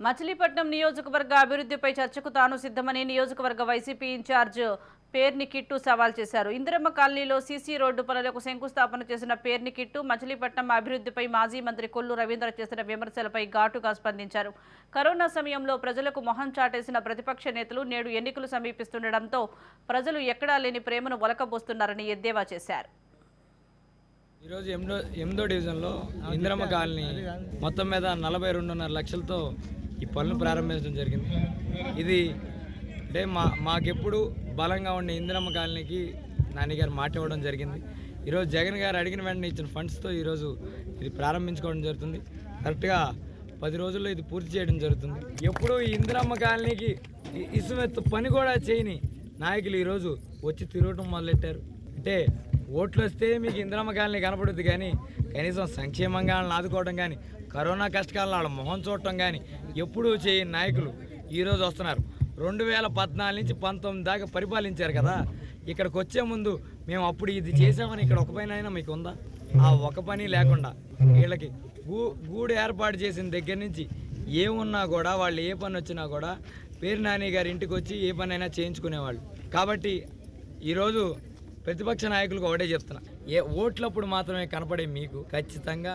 మచిలీపట్నం నియోజకవర్గ అభివృద్ధిపై చర్చకు తాను సిద్ధమని నియోజకవర్గ వైసీపీ ఇన్ఛార్జ్ పేర్ని కిట్టు సవాల్ చేశారు. ఇందిరమ్మ కాలనీలో సీసీ రోడ్డు పనులకు శంకుస్థాపన చేసిన పేర్ని కిట్టు మచిలీపట్నం అభివృద్ధిపై మాజీ మంత్రి కొల్లు రవీంద్ర చేసిన విమర్శలపై ఘాటుగా స్పందించారు. కరోనా సమయంలో ప్రజలకు మొహం చాటేసిన ప్రతిపక్ష నేతలు నేడు ఎన్నికలు సమీపిస్తుండటంతో ప్రజలు ఎక్కడా లేని ప్రేమను ఒలకబోస్తున్నారని ఎద్దేవా చేశారు. ఈరోజు 8వ డివిజన్లో ఇందిరమ్మ కాలనీ మొత్తం మీద 42.5 లక్షలతో ఈ పనులు ప్రారంభించడం జరిగింది. ఇది అంటే మాకెప్పుడు బలంగా ఉండే ఇందిరమ్మ కాలనీకి నాన్నగారు మాట ఇవ్వడం జరిగింది. ఈరోజు జగన్ గారు అడిగిన వెంటనే ఇచ్చిన ఫండ్స్తో ఈరోజు ఇది ప్రారంభించుకోవడం జరుగుతుంది. కరెక్ట్గా 10 రోజుల్లో ఇది పూర్తి చేయడం జరుగుతుంది. ఎప్పుడూ ఈ ఇందిరమ్మ కాలనీకి ఇసుమెత్తు పని కూడా చేయని నాయకులు ఈరోజు వచ్చి తిరగటం మొదలెట్టారు. అంటే ఓట్లు వస్తే మీకు ఇందిరమ్మ కాలనీ కనపడుద్ది, కానీ కనీసం సంక్షేమంగా ఆదుకోవడం కానీ కరోనా కష్టకాలంలో వాళ్ళ మొహం చూడటం కానీ ఎప్పుడూ చేయని నాయకులు ఈరోజు వస్తున్నారు. 2014 నుంచి 19 దాకా పరిపాలించారు కదా. ఇక్కడికి వచ్చే ముందు మేము అప్పుడు ఇది చేసామని ఇక్కడ ఒక పని అయినా మీకు ఉందా? ఆ ఒక పని లేకుండా వీళ్ళకి గూడు ఏర్పాటు చేసిన దగ్గర నుంచి ఏమున్నా కూడా వాళ్ళు ఏ పని వచ్చినా కూడా పేరు నాని గారి ఇంటికి వచ్చి ఏ పని అయినా చేయించుకునేవాళ్ళు. కాబట్టి ఈరోజు ప్రతిపక్ష నాయకులకు ఒకటే చెప్తున్నా, ఓట్లప్పుడు మాత్రమే కనపడే మీకు ఖచ్చితంగా